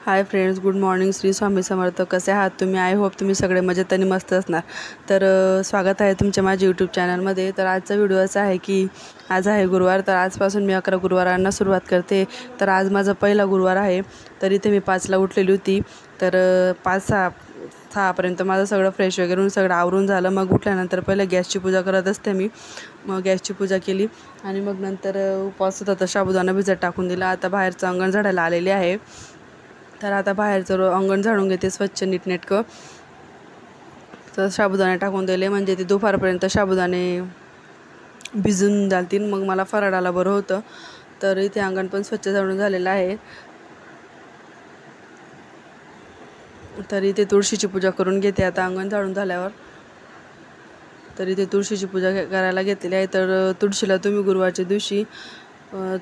हाय friends, good morning. Shri Swami Samarth. कसे आहात तुम्ही? आय होप तुम्ही सगळे मजेत आणि मस्त असणार. तर स्वागत आहे तुमच्या माझ्या यूट्यूब चॅनलमध्ये. तर आजचा व्हिडिओ असा आहे की आज आहे गुरुवार. तर आजपासून मी 11 गुरुवारांना सुरुवात करते. तर आज माझा पहिला गुरुवार आहे. तर इथे मी 5ला उठलेली होती. तर 5-6पर्यंत माझं सगळं फ्रेश वगैरे होऊन सगळं आवरून झालं. मग उठल्यानंतर पहिले गॅसची पूजा करत असते मी. मग गॅसची पूजा केली आणि मग नंतर उपवास होता तर साबुदाणा भिजत टाकून दिला. आता बाहेरचं अंगण झाडायला आलेले आहे. तर आता बाहेरचं अंगण झाडून घेते स्वच्छ नीटनेटकं. तर साबुदाणे टाकून दिले म्हणजे ते दुपारपर्यंत साबुदाणे भिजून जातील, मग मला फराळाला बरं होतं. तर इथे अंगण पण स्वच्छ झाडून झालेलं आहे. तर इथे तुळशीची पूजा करून घेते आता अंगण झाडून झाल्यावर. तर इथे तुळशीची पूजा करायला घेतलेली आहे. तर तुळशीला तुम्ही गुरुवारच्या दिवशी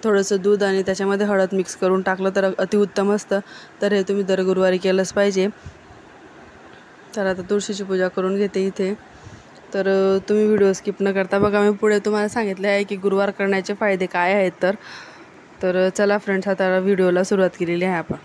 थोडंसं दूध आणि त्याच्यामध्ये हळद मिक्स करून टाकलं तर अतिउत्तम असतं. तर हे तुम्ही दर गुरुवारी केलंच पाहिजे. तर आता तुळशीची पूजा करून घेते इथे. तर तुम्ही व्हिडिओ स्किप न करता बघा. मी पुढे तुम्हाला सांगितले आहे की गुरुवार करण्याचे फायदे काय आहेत. तर चला फ्रेंड्स, आता व्हिडिओला सुरुवात केलेली आहे आपण.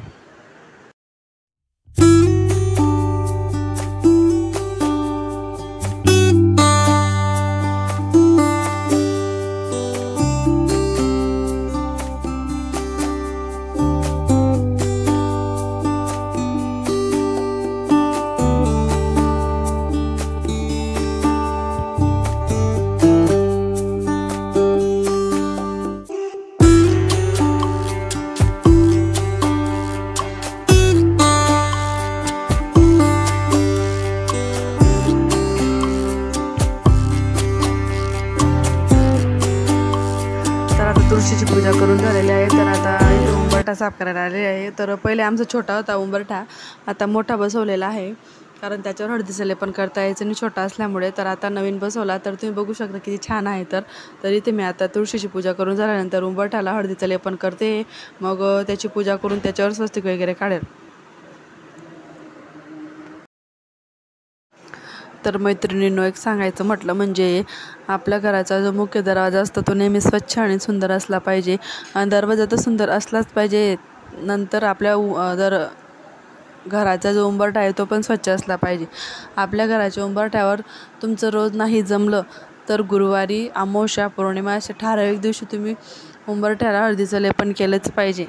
तुळशीची पूजा करून झालेली आहे. तर आता इथे उंबरठा साफ करायला आलेला आहे. तर पहिले आमचा छोटा होता उंबरठा, आता मोठा बसवलेला आहे कारण त्याच्यावर हळदीचं लेपन करता यायचं आणि छोटा असल्यामुळे. तर आता नवीन बसवला. तर तुम्ही बघू शकता किती छान आहे. तर इथे मी आता तुळशीची पूजा करून झाल्यानंतर उंबरठ्याला हळदीचं लेपन करते. मग त्याची पूजा करून त्याच्यावर स्वस्तिक वगैरे काढेल. तर मैत्रिणींनो, एक सांगायचं म्हटलं म्हणजे आपल्या घराचा जो मुख्य दरवाजा असतो तो नेहमी स्वच्छ आणि सुंदर असला पाहिजे. आणि दरवाजा तर सुंदर असलाच पाहिजे. नंतर आपल्या घराचा जो उंबरठा आहे तो पण स्वच्छ असला पाहिजे. आपल्या घराच्या उंबरठ्यावर तुमचं रोज नाही जमलं तर गुरुवारी, अमावस्या, पौर्णिमा अशा ठराविक दिवशी तुम्ही उंबरठ्याला हळदीचं लेपन केलंच पाहिजे.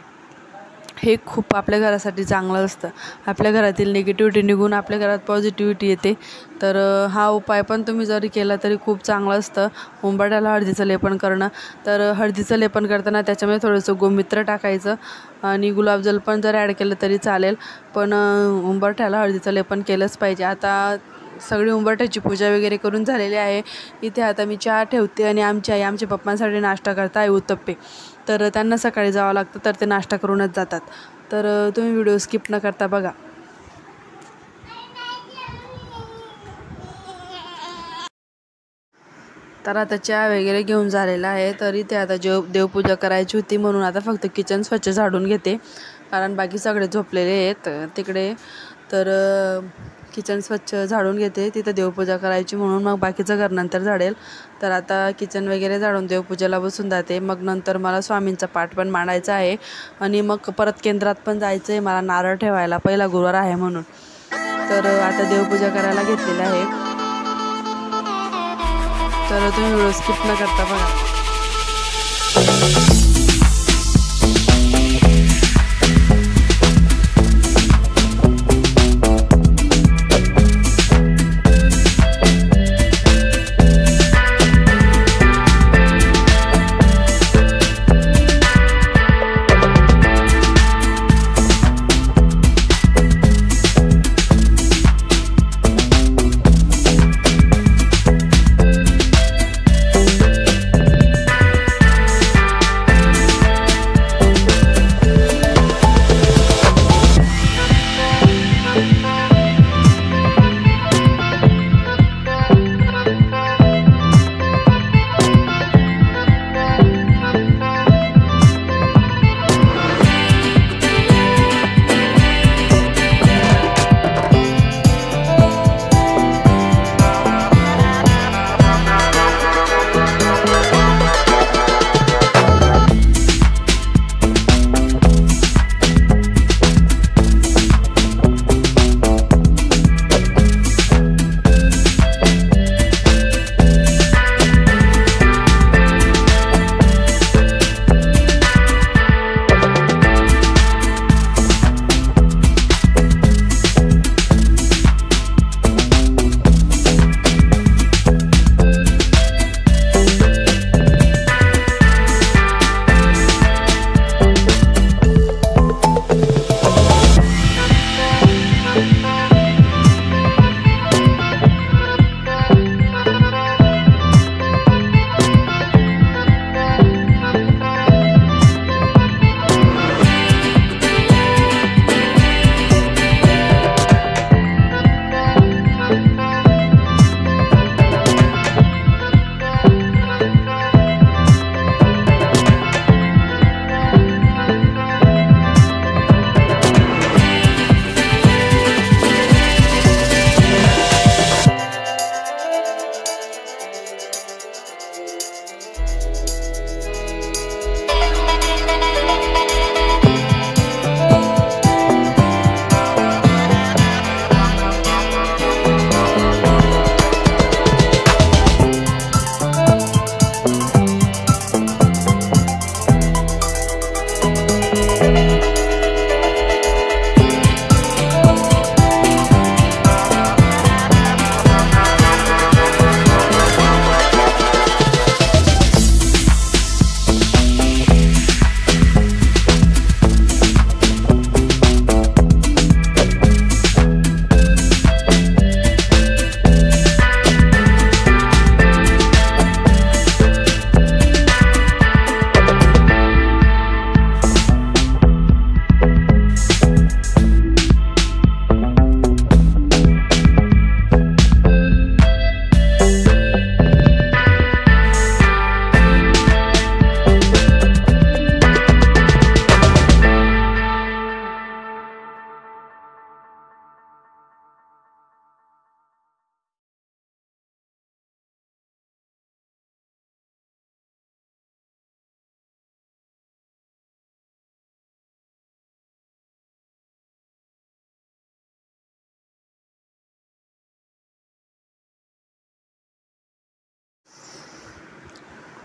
हे खूप आपल्या घरासाठी चांगलं असतं. आपल्या घरातील निगेटिव्हिटी निघून आपल्या घरात पॉझिटिव्हिटी येते. तर हा उपाय पण तुम्ही जरी केला तरी खूप चांगलं असतं, उंबरठ्याला हळदीचं लेपन करणं. तर हळदीचं लेपन करताना त्याच्यामध्ये थोडंसं गोमित्र टाकायचं आणि गुलाबजल पण जर ॲड केलं तरी चालेल, पण उंबरठ्याला हळदीचं लेपन केलंच पाहिजे. आता सगळी उंबरठ्याची पूजा वगैरे करून झालेली आहे. इथे आता मी चहा ठेवते आणि आमच्या आई आमच्या पप्पांसाठी नाश्ता करता आहे उत्तप्पे. तर त्यांना सकाळी जावं लागतं तर ते नाश्ता करूनच जातात. तर तुम्ही व्हिडिओ स्किप न करता बघा. तर आता चहा वगैरे घेऊन झालेला आहे. तर इथे आता देवपूजा करायची होती म्हणून आता फक्त किचन स्वच्छ झाडून घेते कारण बाकी सगळे झोपलेले आहेत तिकडे. तर किचन स्वच्छ झाडून घेते, तिथं देवपूजा करायची म्हणून. मग बाकीचं घर नंतर झाडेल. तर आता किचन वगैरे झाडून देवपूजेला बसून जाते. मग नंतर मला स्वामींचा पाठ पण मांडायचा आहे आणि मग परत केंद्रात पण जायचं आहे मला नारळ ठेवायला, पहिला गुरुवार आहे म्हणून. तर आता देवपूजा करायला घेतलेलं आहे. तर तुम्ही व्हिडिओ स्किप न करता बघा.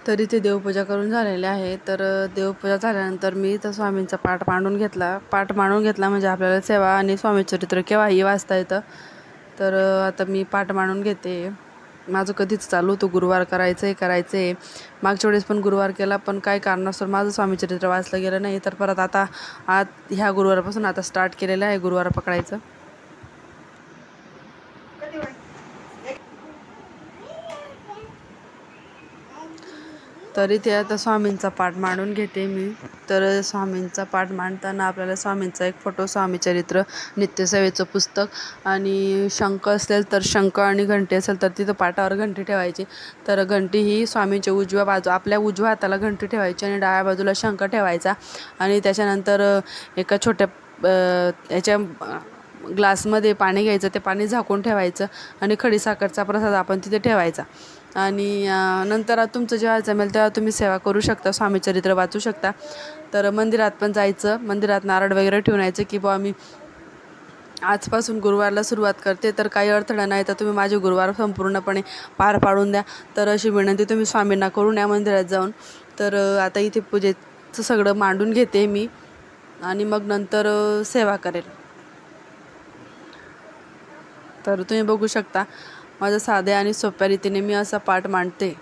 तरी ते देवपूजा करून झालेले आहे. तर देवपूजा झाल्यानंतर मी तर स्वामींचा पाठ मांडून घेतला म्हणजे आपल्याला सेवा आणि स्वामीचरित्र केव्हाही वाचता येतं. तर आता मी पाठ मांडून घेते. माझं कधीच चालू होतं गुरुवार करायचं आहे. मागच्या वेळेस पण गुरुवार केला, पण काही कारणास्तव माझं स्वामीचरित्र वाचलं गेलं नाही. तर परत आता ह्या गुरुवारपासून आता स्टार्ट केलेलं आहे गुरुवार पकडायचं. तर इथे आता स्वामींचा पाठ मांडून घेते मी. तर स्वामींचा पाठ मांडताना आपल्याला स्वामींचा एक फोटो, स्वामीचरित्र, नित्यसेवेचं पुस्तक आणि शंख असेल तर शंख आणि घंटी असेल तर तिथं पाटावर घंटी ठेवायची. तर घंटी ही स्वामींच्या उजव्या बाजू, आपल्या उजव्या हाताला घंटी ठेवायची आणि डाव्या बाजूला शंख ठेवायचा. आणि त्याच्यानंतर एका छोट्या याच्या ग्लासमध्ये पाणी घ्यायचं, ते पाणी झाकून ठेवायचं आणि खडीसाखरचा प्रसाद आपण तिथे ठेवायचा. आणि नंतर तुमचं जेव्हा जमेल तेव्हा तुम्ही सेवा करू शकता, स्वामीचरित्र वाचू शकता. तर मंदिरात पण जायचं, मंदिरात नारळ वगैरे ठेवून यायचं की बुवा मी आजपासून गुरुवारला सुरुवात करते, तर काही अडथळा नाही तर तुम्ही माझे गुरुवार संपूर्णपणे पार पाडून द्या. तर अशी विनंती तुम्ही स्वामींना करून या मंदिरात जाऊन. तर आता इथे पूजेचं सगळं मांडून घेते मी आणि मग नंतर सेवा करेल. तर तुम्ही बघू शकता माझ्या साध्या आणि सोप्या रीतीने मी असा पाठ मांडते.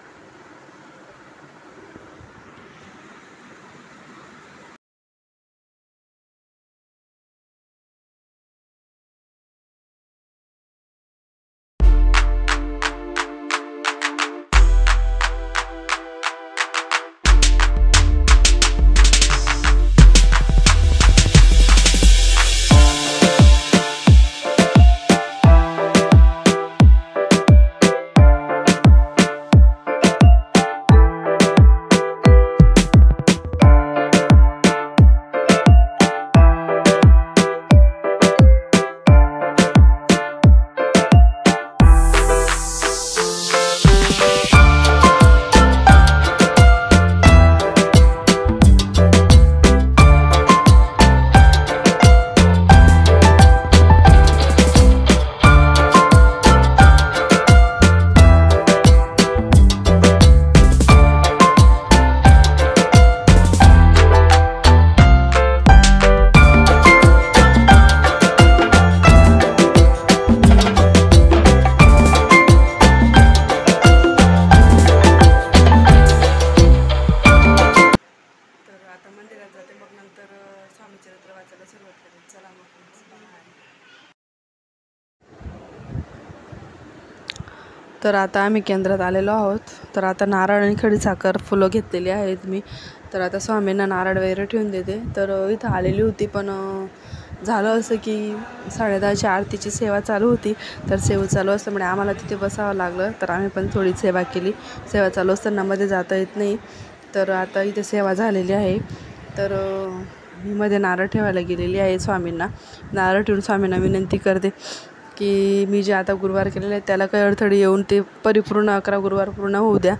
स्वामीचरित्र वाचायला सुरुवात करेल. चला मग. तर आता आम्ही केंद्रात आलेलो आहोत. तर आता नारळ आणि खडीसाखर फुलं घेतलेली आहेत मी. तर आता स्वामींना नारळ वगैरे ठेवून देते. तर इथं आलेली होती, पण झालं असं की 10:30ची आरतीची सेवा चालू होती. तर सेवा चालू असल्यामुळे आम्हाला तिथे बसावं लागलं. तर आम्ही पण थोडी सेवा केली. सेवा चालू असताना मध्ये जाता येत नाही. तर आता इथे सेवा झालेली आहे. तर मी मध्ये नारळ ठेवायला गेलेली आहे स्वामींना. नारळ ठेवून स्वामींना विनंती करते की मी जे आता गुरुवार केलेले आहेत त्याला काही अडथळे येऊन ते परिपूर्ण 11 गुरुवार पूर्ण होऊ द्या.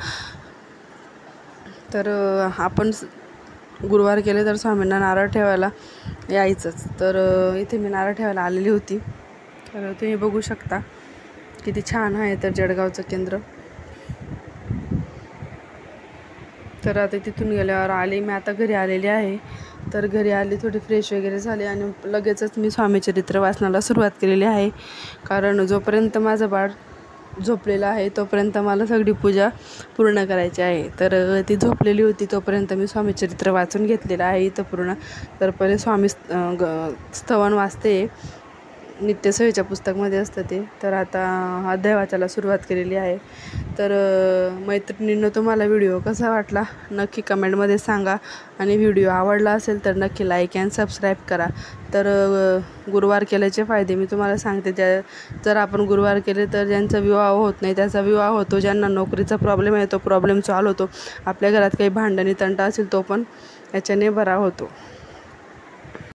तर आपण गुरुवार केले तर स्वामींना नारळ ठेवायला यायचंच. तर इथे मी नारळ ठेवायला आलेली होती. तर तुम्ही बघू शकता किती छान आहे तर जळगावचं केंद्र. तर आता तिथून गेल्यावर मी आता घरी आलेली आहे. तर घरी आली, थोडी फ्रेश वगैरे झाली आणि लगेचच मी स्वामीचरित्र वाचनाला सुरुवात केलेली आहे. कारण जोपर्यंत माझं बाळ झोपलेलं आहे तोपर्यंत मला सगळी पूजा पूर्ण करायची आहे. तर ती झोपलेली होती तोपर्यंत मी स्वामीचरित्र वाचून घेतलेलं आहे इथं पूर्ण. तर पहिले स्वामी स्तवन वाचते, नित्यसेवेच्या पुस्तकमध्ये असतं ते. तर आता अध्याय वाचायला सुरुवात केलेली आहे. तर मैत्रिणींनो, तुम्हाला व्हिडिओ कसा वाटला नक्की कमेंटमध्ये सांगा. आणि व्हिडिओ आवडला असेल तर नक्की लाईक अँड सबस्क्राईब करा. तर गुरुवार केल्याचे फायदे मी तुम्हाला सांगते. जर आपण गुरुवार केले तर ज्यांचा विवाह होत नाही त्याचा विवाह होतो. ज्यांना नोकरीचा प्रॉब्लेम आहे तो प्रॉब्लेम सॉल्व्ह होतो. आपल्या घरात काही भांडणी तंटा असेल तो पण याच्याने बरा होतो.